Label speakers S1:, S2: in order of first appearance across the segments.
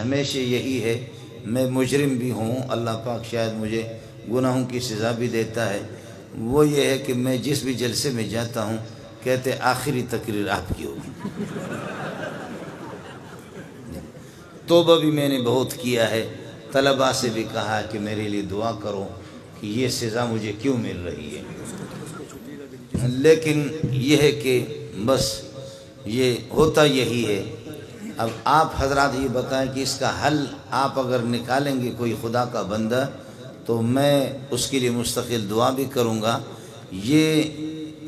S1: ہمیشہ یہی ہے، میں مجرم بھی ہوں، اللہ پاک شاید مجھے گناہوں کی سزا بھی دیتا ہے، وہ یہ ہے کہ میں جس بھی جلسے میں جاتا ہوں کہتے آخری تقریر آپ کی ہوگی۔ توبہ بھی میں نے بہت کیا ہے، طلباء سے بھی کہا کہ میرے لیے دعا کرو کہ یہ سزا مجھے کیوں مل رہی ہے، لیکن یہ ہے کہ بس یہ ہوتا یہی ہے۔ اب آپ حضرات یہ بتائیں کہ اس کا حل آپ اگر نکالیں گے کوئی خدا کا بندہ تو میں اس کے لیے مستقل دعا بھی کروں گا۔ یہ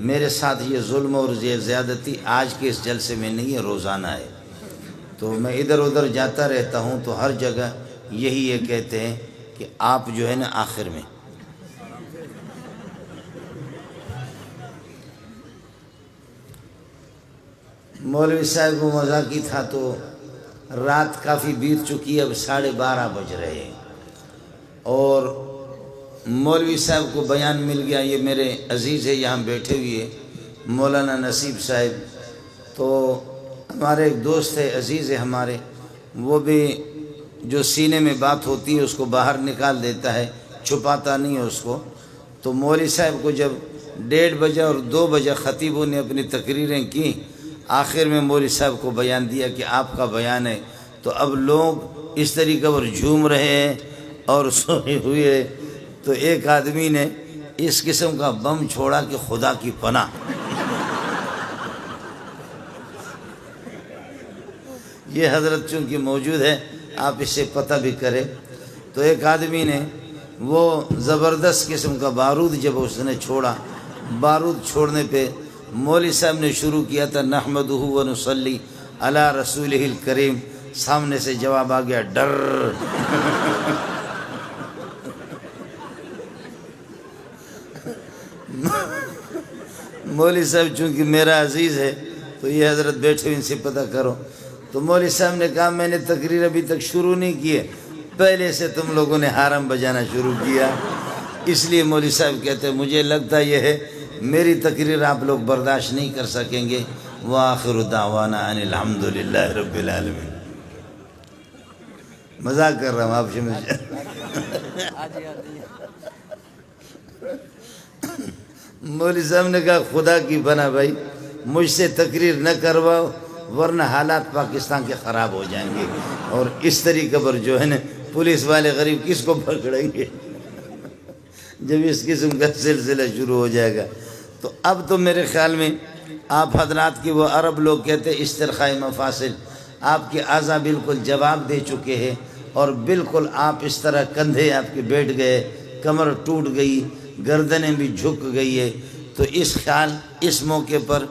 S1: میرے ساتھ یہ ظلم اور یہ زیادتی آج کے اس جلسے میں نہیں ہے، روزانہ ہے، تو میں ادھر ادھر جاتا رہتا ہوں تو ہر جگہ یہی یہ کہتے ہیں کہ آپ جو ہے نا آخر میں مولوی صاحب کو مذاقی تھا تو رات کافی بیت چکی، اب 12:30 بج رہے ہیں، اور مولوی صاحب کو بیان مل گیا، یہ میرے عزیز ہے یہاں بیٹھے ہوئے مولانا نصیب صاحب، تو ہمارے ایک دوست ہے، عزیز ہے ہمارے، وہ بھی جو سینے میں بات ہوتی ہے اس کو باہر نکال دیتا ہے، چھپاتا نہیں ہے اس کو۔ تو مولوی صاحب کو جب 1:30 بجے اور 2 بجے خطیبوں نے اپنی تقریریں کی، آخر میں مولوی صاحب کو بیان دیا کہ آپ کا بیان ہے، تو اب لوگ اس طریقے پر جھوم رہے ہیں اور سوئے ہوئے، تو ایک آدمی نے اس قسم کا بم چھوڑا کہ خدا کی پناہ، یہ حضرت چونکہ موجود ہے آپ اس سے پتہ بھی کریں، تو ایک آدمی نے وہ زبردست قسم کا بارود جب اس نے چھوڑا، بارود چھوڑنے پہ مولوی صاحب نے شروع کیا تھا نحمدہ و نصلی علی رسولہ الکریم، سامنے سے جواب آ گیا ڈر۔ مولوی صاحب چونکہ میرا عزیز ہے تو یہ حضرت بیٹھے ان سے پتہ کرو، تو مولوی صاحب نے کہا میں نے تقریر ابھی تک شروع نہیں کی ہے، پہلے سے تم لوگوں نے حرم بجانا شروع کیا، اس لیے مولوی صاحب کہتے ہیں مجھے لگتا یہ ہے میری تقریر آپ لوگ برداشت نہیں کر سکیں گے۔ وآخر دعوانا ان الحمدللہ رب العالمین۔ مذاق کر رہا ہوں آپ سے، مولوی صاحب نے کہا خدا کی بنا بھائی مجھ سے تقریر نہ کرواؤ ورنہ حالات پاکستان کے خراب ہو جائیں گے، اور اس طریقے پر جو ہے نا پولیس والے غریب کس کو پکڑیں گے جب اس قسم کا سلسلہ شروع ہو جائے گا۔ تو اب تو میرے خیال میں آپ حضرات کی وہ عرب لوگ کہتے ہیں استرخاء مفاصل، آپ کے اعضاء بالکل جواب دے چکے ہیں، اور بالکل آپ اس طرح کندھے آپ کے بیٹھ گئے، کمر ٹوٹ گئی، گردنیں بھی جھک گئی ہے، تو اس موقع پر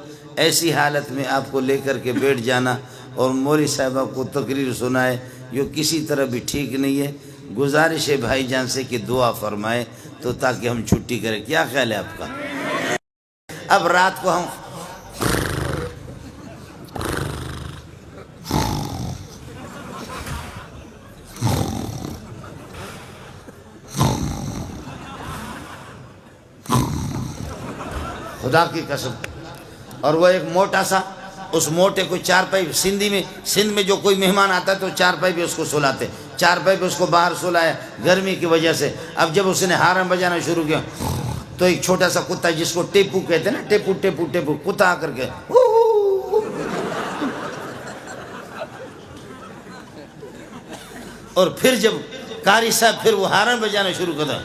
S1: ایسی حالت میں آپ کو لے کر کے بیٹھ جانا اور مولوی صاحبہ کو تقریر سنائے یہ کسی طرح بھی ٹھیک نہیں ہے۔ گزارش ہے بھائی جان سے کہ دعا فرمائے تو تاکہ ہم چھٹی کریں، کیا خیال ہے آپ کا؟ اب رات کو ہم خدا کی قسم، اور وہ ایک موٹا سا، اس موٹے کو چارپائی، سندھ میں جو کوئی مہمان آتا ہے تو چارپائی پہ اس کو سلاتے، چارپائی پہ اس کو باہر سلایا گرمی کی وجہ سے۔ اب جب اس نے حرم بجانا شروع کیا تو ایک چھوٹا سا کتا جس کو ٹیپو کہتے ہیں نا، ٹیپو ٹیپو ٹیپو، کتا آ کر کے اور پھر جب قاری صاحب پھر وہ حرم بجانا شروع کرتا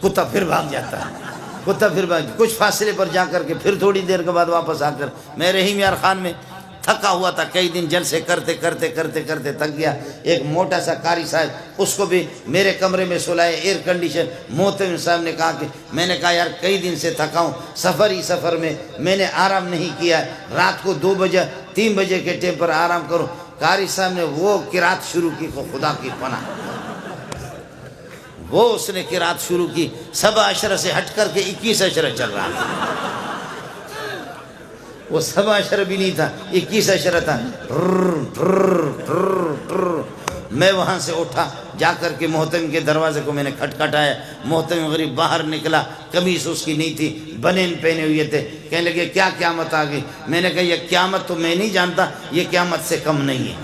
S1: کتا پھر بھاگ جاتا ہے، کتا پھر کچھ فاصلے پر جا کر کے پھر تھوڑی دیر کے بعد واپس آ کر، میں رحیم یار خان میں تھکا ہوا تھا، کئی دن جلسے کرتے کرتے کرتے کرتے تھک گیا، ایک موٹا سا قاری صاحب اس کو بھی میرے کمرے میں سلائے، ایئر کنڈیشن، محتمم صاحب نے کہا کہ میں نے کہا یار کئی دن سے تھکا ہوں، سفر میں نے آرام نہیں کیا، رات کو 2 بجے 3 بجے کے ٹائم پر آرام کرو۔ قاری صاحب نے وہ قرات شروع کی، خدا کی پناہ، وہ اس نے قرات شروع کی، 7 اشرہ سے ہٹ کر کے 21 اشرہ چل رہا تھا، وہ 7 اشرہ بھی نہیں تھا، 21 اشرہ تھا۔ میں وہاں سے اٹھا، جا کر کے محتمم کے دروازے کو میں نے کھٹکھٹایا، محتمم غریب باہر نکلا، قمیص اس کی نہیں تھی، بنین پہنے ہوئے تھے، کہنے لگے کیا قیامت آ گئی؟ میں نے کہا یہ قیامت تو میں نہیں جانتا، یہ قیامت سے کم نہیں ہے۔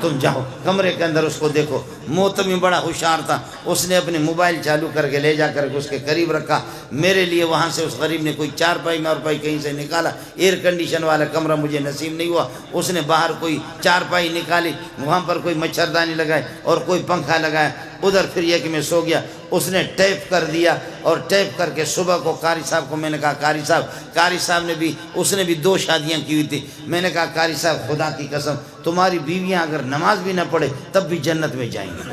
S1: تم جاؤ کمرے کے اندر اس کو دیکھو۔ محتمی بڑا ہوشیار تھا، اس نے اپنے موبائل چالو کر کے لے جا کر کے اس کے قریب رکھا۔ میرے لیے وہاں سے اس غریب نے کوئی چارپائی مارپائی کہیں سے نکالا، ایئر کنڈیشن والا کمرہ مجھے نصیب نہیں ہوا، اس نے باہر کوئی چارپائی نکالی، وہاں پر کوئی مچھردانی لگائے اور کوئی پنکھا لگایا، ادھر پھر یہ کہ میں سو گیا۔ اس نے ٹیپ کر دیا اور ٹیپ کر کے صبح کو قاری صاحب کو میں نے کہا قاری صاحب نے بھی، اس نے بھی 2 شادیاں کی ہوئی تھی، میں نے کہا قاری صاحب خدا کی قسم تمہاری بیویاں اگر نماز بھی نہ پڑھے تب بھی جنت میں جائیں گی۔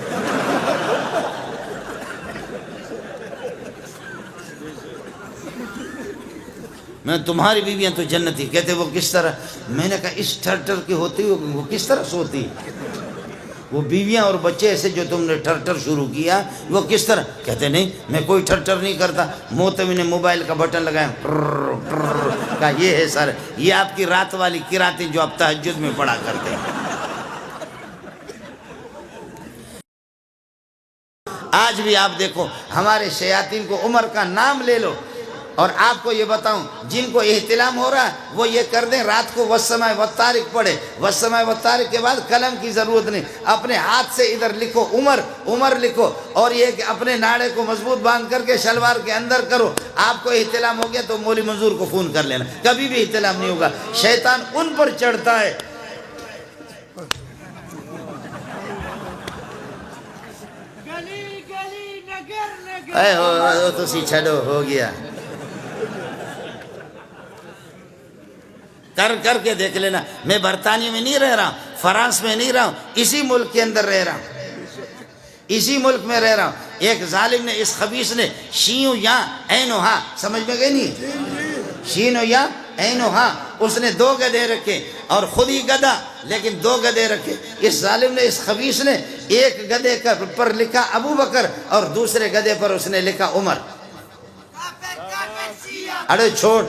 S1: میں تمہاری بیویاں تو جنتی، کہتے وہ کس طرح؟ میں نے کہا اس ٹھر کی ہوتی وہ کس طرح سوتی؟ وہ بیویاں اور بچے ایسے جو تم نے ٹھر شروع کیا وہ کس طرح؟ کہتے نہیں میں کوئی ٹھر نہیں کرتا۔ محتمی نے موبائل کا بٹن لگایا، کہا یہ ہے سر، یہ آپ کی رات والی قراتیں جو آپ تہجد میں پڑھا کرتے ہیں۔ آج بھی آپ دیکھو ہمارے شیاطین کو، عمر کا نام لے لو، اور آپ کو یہ بتاؤں جن کو احتلام ہو رہا ہے وہ یہ کر دیں رات کو والسماء والطارق پڑھے، والسماء والطارق کے بعد قلم کی ضرورت نہیں، اپنے ہاتھ سے ادھر لکھو عمر لکھو، اور یہ کہ اپنے ناڑے کو مضبوط باندھ کر کے شلوار کے اندر کرو۔ آپ کو احتلام ہو گیا تو مولوی منظور کو فون کر لینا، کبھی بھی احتلام نہیں ہوگا، شیطان ان پر چڑھتا ہے۔ اے ہو تو سی چھڑو ہو گیا، کر کے دیکھ لینا۔ میں برطانیہ میں نہیں رہ رہا ہوں، فرانس میں نہیں رہا ہوں، اسی ملک کے اندر رہ رہا ہوں، اسی ملک میں رہ رہا ہوں۔ ایک ظالم نے، اس خبیث نے، شینو یا اینو ہا، سمجھ میں گئی نہیں؟ شینو یا اینو ہا، اس نے 2 گدھے رکھے اور خود ہی گدھا لیکن 2 گدھے رکھے۔ اس ظالم نے، اس خبیث نے ایک گدھے پر لکھا ابو بکر اور دوسرے گدھے پر اس نے لکھا عمر۔ اڑے چھوڑ،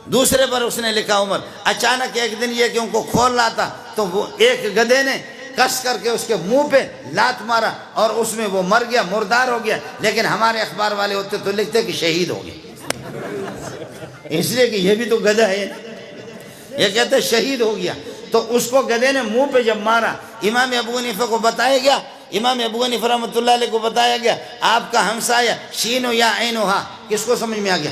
S1: دوسرے پر اس نے لکھا عمر۔ اچانک ایک دن یہ کہ ان کو کھول رہا تھا تو وہ ایک گدھے نے کس کر کے اس کے منہ پہ لات مارا اور اس میں وہ مر گیا، مردار ہو گیا، لیکن ہمارے اخبار والے ہوتے تو لکھتے کہ شہید ہو گئے، اس لیے کہ یہ بھی تو گدھا ہے، یہ کہتے شہید ہو گیا۔ تو اس کو گدھے نے منہ پہ جب مارا، امام ابو حنیفہ کو بتایا گیا، امام ابو حنیفہ رحمۃ اللہ علیہ کو بتایا گیا آپ کا ہمسایہ شینو یا اینو ہا، کس کو سمجھ میں آ گیا؟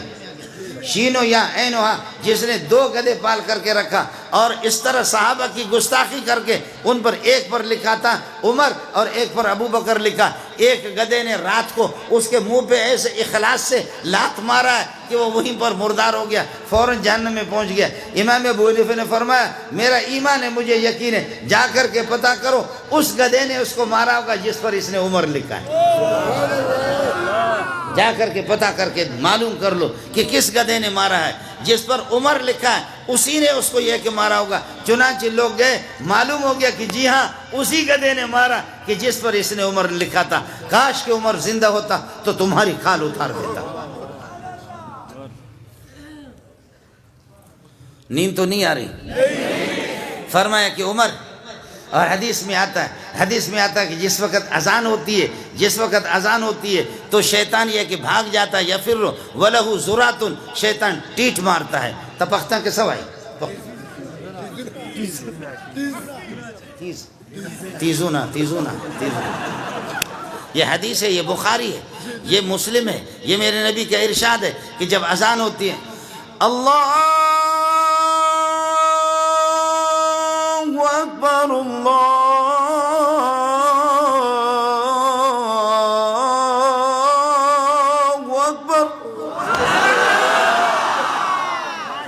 S1: شینو یا اینو ہا، جس نے 2 گدھے پال کر کے رکھا اور اس طرح صحابہ کی گستاخی کر کے ان پر، ایک پر لکھا تھا عمر اور ایک پر ابو بکر لکھا۔ ایک گدھے نے رات کو اس کے منہ پہ ایسے اخلاص سے لات مارا ہے کہ وہ وہیں پر مردار ہو گیا، فوراً جہنم میں پہنچ گیا۔ امام ابو حنیفہ نے فرمایا میرا ایمان ہے، مجھے یقین ہے، جا کر کے پتہ کرو اس گدھے نے اس کو مارا ہوگا جس پر اس نے عمر لکھا ہے، جا کر کے پتہ کر کے معلوم کر لو کہ کس گدھے نے مارا ہے، جس پر عمر لکھا ہے اسی نے اس کو یہ کہ مارا ہوگا۔ چنانچہ لوگ گئے، معلوم ہو گیا کہ جی ہاں اسی گدھے نے مارا کہ جس پر اس نے عمر لکھا تھا۔ کاش کہ عمر زندہ ہوتا تو تمہاری کھال اتار دیتا۔ نیند تو نہیں آ رہی؟ فرمایا کہ عمر، اور حدیث میں آتا ہے کہ جس وقت اذان ہوتی ہے تو شیطان یہ کہ بھاگ جاتا ہے، یا پھر وَلَهُ زُرَاتٌ، شیطان ٹیٹ مارتا ہے، تپختہ کے سوائے تیزونا، یہ حدیث ہے، یہ بخاری ہے، یہ مسلم ہے، یہ میرے نبی کا ارشاد ہے کہ جب اذان ہوتی ہے اللہ اکبر اللہ اکبر،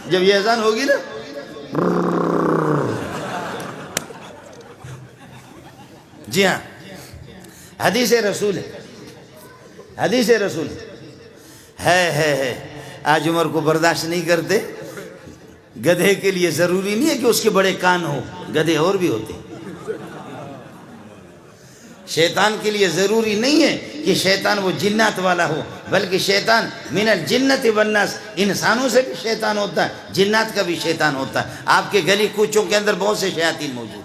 S1: جب یہ اذان ہوگی نا جی ہاں حدیث رسول ہے۔ آج عمر کو برداشت نہیں کرتے۔ گدھے کے لیے ضروری نہیں ہے کہ اس کے بڑے کان ہو، گدھے اور بھی ہوتے۔ شیطان کے لیے ضروری نہیں ہے کہ شیطان وہ جنات والا ہو، بلکہ شیطان من الجنت والناس، انسانوں سے بھی شیطان ہوتا ہے، جنات کا بھی شیطان ہوتا ہے۔ آپ کے گلی کوچوں کے اندر بہت سے شیاطین موجود ہیں۔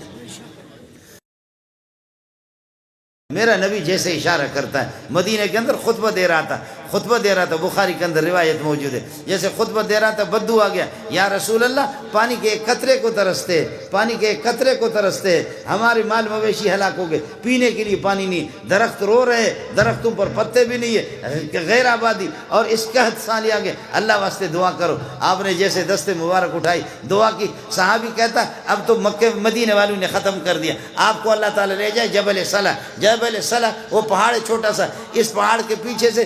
S1: میرا نبی جیسے اشارہ کرتا ہے، مدینہ کے اندر خطبہ دے رہا تھا، خطبہ دے رہا تھا، بخاری کے اندر روایت موجود ہے، جیسے خطبہ دے رہا تھا بدو آ گیا، یا رسول اللہ پانی کے ایک قطرے کو ترستے، پانی کے ایک قطرے کو ترستے، ہمارے مال مویشی ہلاک ہو گئے، پینے کے لیے پانی نہیں، درخت رو رہے، درختوں پر پتے بھی نہیں ہے، غیر آبادی، اور اس قحط سالی آگے، اللہ واسطے دعا کرو۔ آپ نے جیسے دست مبارک اٹھائی دعا کی، صحابی کہتا اب تو مکہ مدینے والوں نے ختم کر دیا، آپ کو اللہ تعالیٰ لے جائے جبل صلہ، جبل صلہ وہ پہاڑ چھوٹا سا، اس پہاڑ کے پیچھے سے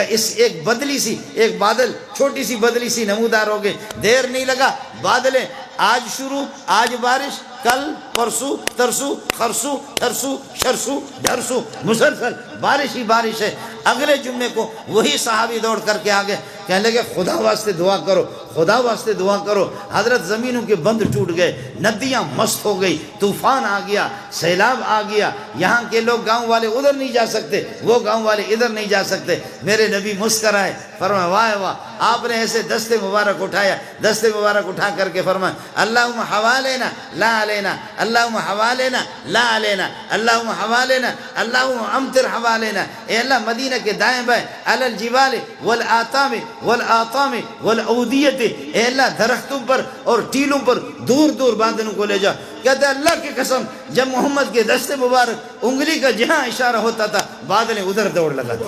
S1: اس ایک بدلی سی، ایک بادل چھوٹی سی بدلی سی نمودار ہو گئے، دیر نہیں لگا، بادلیں آج شروع، آج بارش، کل پرسو ترسو خرسو ترسو شرسو ڈھرسو، مسلسل بارش ہی بارش ہے۔ اگلے جمعے کو وہی صحابی دوڑ کر کے آگے کہنے لگے خدا واسطے دعا کرو، خدا واسطے دعا کرو۔ حضرت زمینوں کے بند ٹوٹ گئے، ندیاں مست ہو گئی، طوفان آ گیا، سیلاب آ گیا، یہاں کے لوگ گاؤں والے ادھر نہیں جا سکتے، وہ گاؤں والے ادھر نہیں جا سکتے۔ میرے نبی مسکرائے، فرمایا واہ واہ، آپ نے ایسے دست مبارک اٹھایا، دست مبارک اٹھا کر کے فرمایا اللہم حوالنا لا علینا، اللہم حوالنا لا علینا، اللہم حوالنا، اللہم امطر حوالنا، اے اللہ مدینہ کے دائیں بائیں علی الجبال والآتام والآطام والعودیت، اے اللہ درختوں پر اور ٹیلوں پر دور دور بادلوں کو لے جا۔ کہتے ہیں اللہ کی قسم جب محمد کے دست مبارک انگلی کا جہاں اشارہ ہوتا تھا بادلیں ادھر دوڑ لگاتی،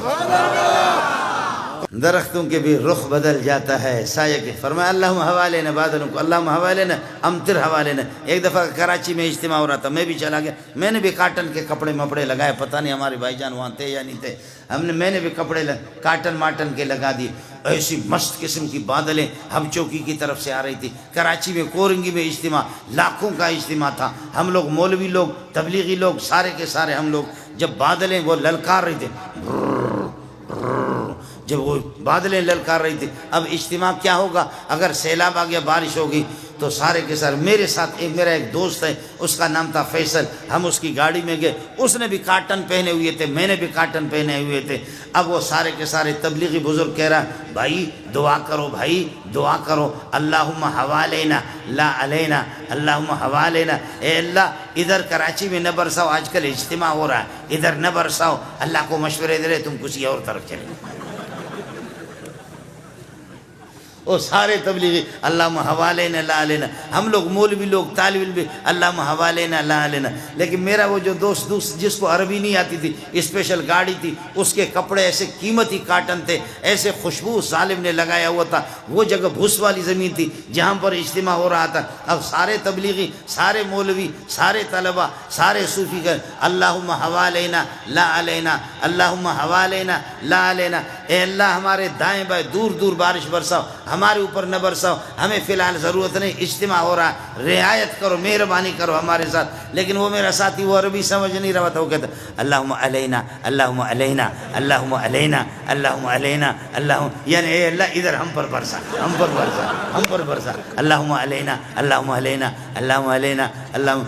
S1: درختوں کے بھی رخ بدل جاتا ہے سایہ کے۔ فرمایا اللہم حوالنا، بادلوں کو اللہم حوالنا امطر حوالنا۔ ایک دفعہ کراچی میں اجتماع ہو رہا تھا، میں بھی چلا گیا، میں نے بھی کاٹن کے کپڑے مپڑے لگائے، پتہ نہیں ہمارے بھائی جان وہاں تھے یا نہیں تھے، میں نے بھی کپڑے کاٹن ماٹن کے لگا دیے، ایسی مست قسم کی بادلیں ہم چوکی کی طرف سے آ رہی تھی۔ کراچی میں کورنگی میں اجتماع، لاکھوں کا اجتماع تھا، ہم لوگ مولوی لوگ تبلیغی لوگ سارے کے سارے ہم لوگ، جب بادلیں وہ للکار رہی تھے، جب وہ بادلیں للکار رہی تھی، اب اجتماع کیا ہوگا، اگر سیلاب آ گیا بارش ہوگی تو سارے کے سارے، میرے ساتھ میرا ایک دوست ہے، اس کا نام تھا فیصل، ہم اس کی گاڑی میں گئے، اس نے بھی کاٹن پہنے ہوئے تھے، میں نے بھی کاٹن پہنے ہوئے تھے۔ اب وہ سارے کے سارے تبلیغی بزرگ کہہ رہا بھائی دعا کرو، بھائی دعا کرو، اللہم حوالنا لا علینا، اللہم حوالنا، اے اللہ ادھر کراچی میں نہ برساؤ، آج کل اجتماع ہو رہا ہے ادھر نہ برساؤ، اللہ کو مشورے دے رہے تم کسی اور طرف چلے۔ وہ سارے تبلیغی اللہم حوالنا لا علینا، ہم لوگ مولوی لوگ طالب علم بھی اللہم حوالنا لا علینا۔ لیکن میرا وہ جو دوست جس کو عربی نہیں آتی تھی، اسپیشل گاڑی تھی، اس کے کپڑے ایسے قیمتی کاٹن تھے، ایسے خوشبو ظالم نے لگایا ہوا تھا، وہ جگہ بھوس والی زمین تھی جہاں پر اجتماع ہو رہا تھا۔ اب سارے تبلیغی، سارے مولوی، سارے طلبہ، سارے صوفی کہ اللہم حوالنا لا علینا، اللہم حوالنا لا علینا، اے اللہ ہمارے دائیں بائیں دور دور بارش برساؤ، ہمارے اوپر نہ برساؤ، ہمیں فی الحال ضرورت نہیں، اجتماع ہو رہا ہے، رعایت کرو، مہربانی کرو ہمارے ساتھ۔ لیکن وہ میرا ساتھی وہ عربی سمجھ نہیں رہا تھا، وہ کہتا اللہم علینا اللہم علینا اللہم علینا اللہم علینا اللہم، یعنی اے اللہ ادھر ہم پر برسا، ہم پر برسا، ہم پر برسا، اللہم علینا اللہم علینا اللہم علینا اللہم۔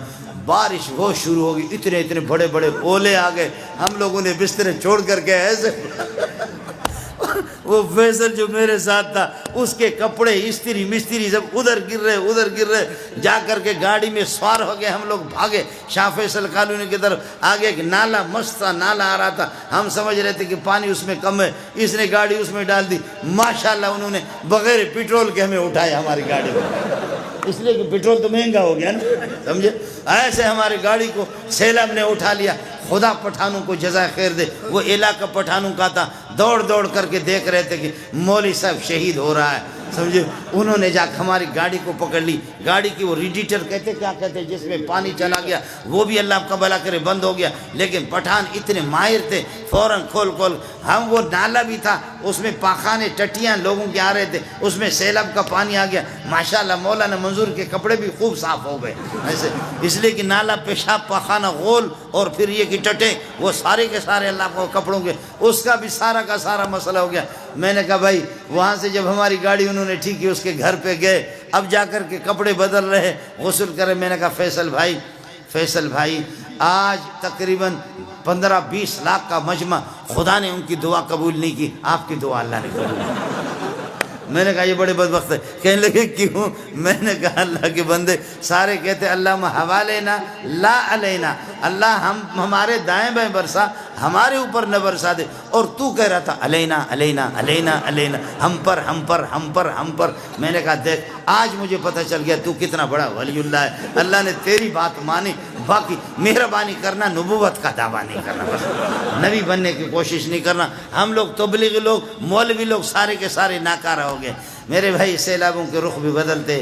S1: بارش وہ شروع ہوگی، اتنے اتنے بڑے بڑے اولے آ گئے، ہم لوگوں نے بسترے چھوڑ کر کے ایسے وہ فیصل جو میرے ساتھ تھا اس کے کپڑے استری مستری سب ادھر گر رہے، جا کر کے گاڑی میں سوار ہو گئے، ہم لوگ بھاگے شاہ فیصل کالونی کی طرف۔ آگے ایک نالا مست تھا، نالا آ رہا تھا، ہم سمجھ رہے تھے کہ پانی اس میں کم ہے، اس نے گاڑی اس میں ڈال دی، ماشاءاللہ انہوں نے بغیر پیٹرول کے ہمیں اٹھایا ہماری گاڑی میں، اس لیے کہ پیٹرول تو مہنگا ہو گیا نا، سمجھے، ایسے ہماری گاڑی کو سیلاب نے اٹھا لیا۔ خدا پٹھانوں کو جزائے خیر دے، وہ علاقہ پٹھانوں کا تھا، دوڑ دوڑ کر کے دیکھ رہے تھے کہ مولوی صاحب شہید ہو رہا ہے، سمجھے، انہوں نے جا کے ہماری گاڑی کو پکڑ لی، گاڑی کی وہ ریڈیٹر کہتے کیا کہتے جس میں پانی چلا گیا، وہ بھی اللہ کا بھلا کرے بند ہو گیا۔ لیکن پٹھان اتنے ماہر تھے، فوراً کھول ہم، وہ نالا بھی تھا، اس میں پاخانے ٹٹیاں لوگوں کے آ رہے تھے، اس میں سیلاب کا پانی آ گیا، ماشاءاللہ مولانا منظور کے کپڑے بھی خوب صاف ہو گئے ایسے، اس لیے کہ نالا پیشاب پاخانہ غول اور پھر یہ کہ ٹٹے، وہ سارے کے سارے اللہ کو کپڑوں کے، اس کا بھی سارا کا سارا مسئلہ ہو گیا۔ میں نے کہا بھائی وہاں سے جب ہماری گاڑی انہوں نے ٹھیک کی، اس کے گھر پہ گئے، اب جا کر کے کپڑے بدل رہے، غسل کرے۔ میں نے کہا فیصل بھائی آج تقریباً 15-20 لاکھ کا مجمع، خدا نے ان کی دعا قبول نہیں کی، آپ کی دعا اللہ نے قبول کی۔ میں نے کہا یہ بڑے بدبخت ہے. کہنے لگے کیوں؟ میں نے کہا اللہ کے بندے سارے کہتے اللہم حوالینا لا علینا، اللہ ہمارے دائیں بائیں برسا، ہمارے اوپر نہ برسا دے. اور تو کہہ رہا تھا علینا علینا علینا علینا، ہم پر ہم پر ہم پر ہم پر. میں نے کہا دیکھ آج مجھے پتہ چل گیا تو کتنا بڑا ولی اللہ ہے. اللہ نے تیری بات مانی، باقی مہربانی کرنا، نبوت کا دعویٰ نہیں کرنا، بس نبی بننے کی کوشش نہیں کرنا. ہم لوگ تبلیغی لوگ، مولوی لوگ سارے کے سارے ناکارہ ہو گئے. میرے بھائی سیلابوں کے رخ بھی بدلتے